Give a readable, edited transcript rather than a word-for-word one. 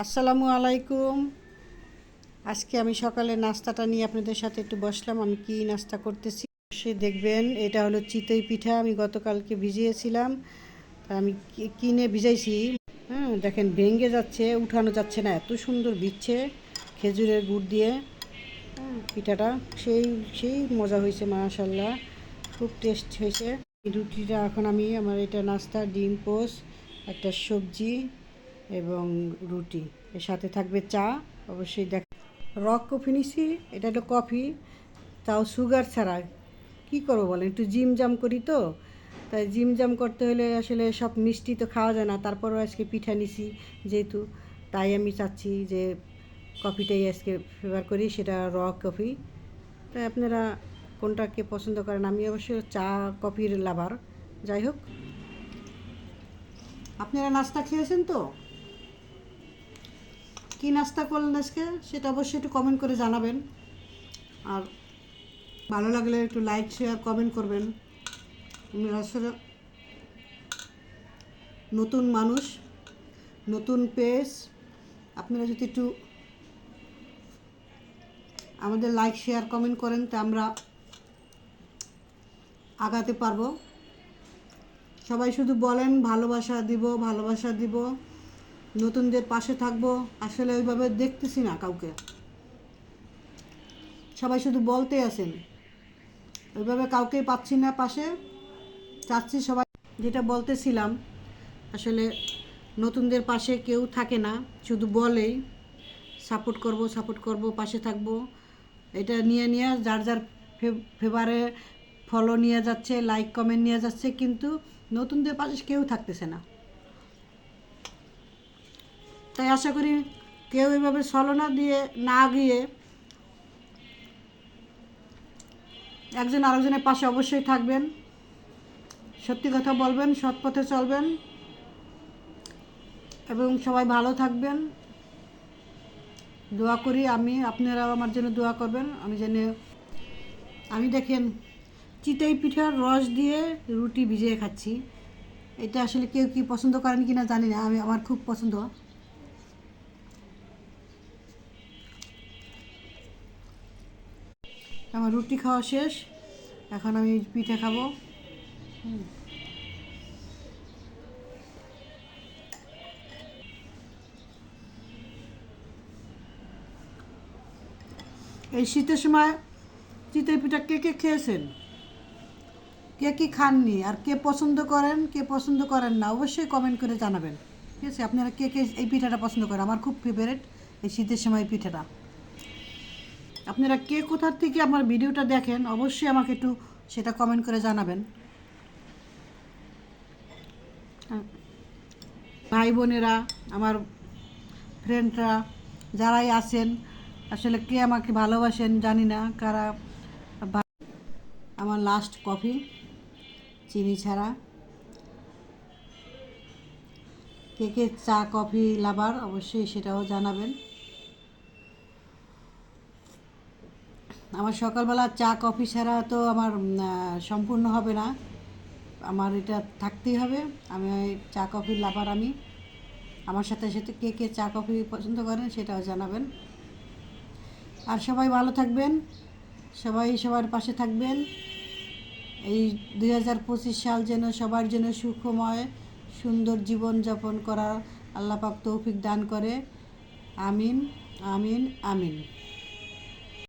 আসসালামু আলাইকুম। আজকে আমি সকালে নাস্তাটা নিয়ে আপনাদের সাথে একটু বসলাম। আমি কি নাস্তা করতেছি সে দেখবেন। এটা হলো চিতই পিঠা। আমি গতকালকে ভিজিয়েছিলাম, তা আমি কিনে ভিজাইছি। হ্যাঁ, দেখেন ভেঙে যাচ্ছে, উঠানো যাচ্ছে না, এত সুন্দর বিচ্ছে খেজুরের গুড় দিয়ে। হ্যাঁ, পিঠাটা সেই সেই মজা হয়েছে, মাশাল্লাহ, খুব টেস্ট হয়েছে। রুটিটা এখন আমি আমার এটা নাস্তা, ডিম পোস্ট, একটা সবজি এবং রুটি, এর সাথে থাকবে চা। অবশ্যই দেখ, রক কফি নিছি। এটা হলো কফি, তাও সুগার ছাড়া। কি করবো বলেন, একটু জিম জাম করি তো, তাই জিম জাম করতে হলে আসলে সব মিষ্টি তো খাওয়া যায় না। তারপরও আজকে পিঠা নিছি যেহেতু, তাই আমি চাচ্ছি যে কফিটাই আজকে ফেভার করি, সেটা র কফি। তাই আপনারা কোনটাকে পছন্দ করেন? আমি অবশ্য চা কফির লাভার। যাই হোক, আপনারা নাস্তা খেয়েছেন তো? কী নাস্তা করলেন আজকে সেটা অবশ্যই একটু কমেন্ট করে জানাবেন। আর ভালো লাগলে একটু লাইক শেয়ার কমেন্ট করবেন। আমি আসলে নতুন মানুষ, নতুন পেজ, আপনারা যদি একটু আমাদের লাইক শেয়ার কমেন্ট করেন তা আমরা আগাতে পারবো। সবাই শুধু বলেন ভালোবাসা দিব, ভালোবাসা দিব, নতুনদের পাশে থাকবো। আসলে ওইভাবে দেখতেছি না কাউকে, সবাই শুধু বলতে আছেন, ওইভাবে কাউকেই পাচ্ছি না পাশে। চাচ্ছি সবাই, যেটা বলতেছিলাম, আসলে নতুনদের পাশে কেউ থাকে না, শুধু বলেই সাপোর্ট করব, সাপোর্ট করব, পাশে থাকবো। এটা নিয়ে নিয়ে যার যার ফেভারে ফলো নিয়ে যাচ্ছে, লাইক কমেন্ট নিয়ে যাচ্ছে, কিন্তু নতুনদের পাশে কেউ থাকতেছে না। তাই আশা করি কেউ এভাবে ছলনা দিয়ে না গিয়ে একজন আরেকজনের পাশে অবশ্যই থাকবেন, সত্যি কথা বলবেন, সৎ পথে চলবেন এবং সবাই ভালো থাকবেন। দোয়া করি আমি, আপনারাও আমার জন্য দোয়া করবেন। আমি দেখেন চিতই পিঠার রস দিয়ে রুটি ভিজিয়ে খাচ্ছি। এটা আসলে কেউ কি পছন্দ করেন কি না জানি না, আমার খুব পছন্দ। আমার রুটি খাওয়া শেষ, এখন আমি পিঠা খাবো। এই শীতের সময় চিতই পিঠা কে কে খেয়েছেন, কে কী খাননি, আর কে পছন্দ করেন, কে পছন্দ করেন না, অবশ্যই কমেন্ট করে জানাবেন। ঠিক আছে, আপনারা কে কে এই পিঠাটা পছন্দ করেন? আমার খুব ফেভারিট এই শীতের সময় এই পিঠাটা। আপনারা কে কোথার থেকে আমার ভিডিওটা দেখেন অবশ্যই আমাকে একটু সেটা কমেন্ট করে জানাবেন। ভাই বোনেরা, আমার ফ্রেন্ডরা, যারাই আছেন, আসলে কে আমাকে ভালোবাসেন জানি না কারা। আমার লাস্ট কফি, চিনি ছাড়া। কে কে চা কফি লাভার অবশ্যই সেটাও জানাবেন। আমার সকালবেলা চা কফি ছাড়া তো আমার সম্পূর্ণ হবে না, আমার এটা থাকতেই হবে। আমি চা কফি লাভার আমি। আমার সাথে সাথে কে কে চা কফি পছন্দ করেন সেটাও জানাবেন। আর সবাই ভালো থাকবেন, সবাই সবার পাশে থাকবেন। এই 2025 সাল যেন সবার জন্য সুখময় সুন্দর জীবন যাপন করার আল্লাহ পাক তৌফিক দান করে। আমিন, আমিন, আমিন।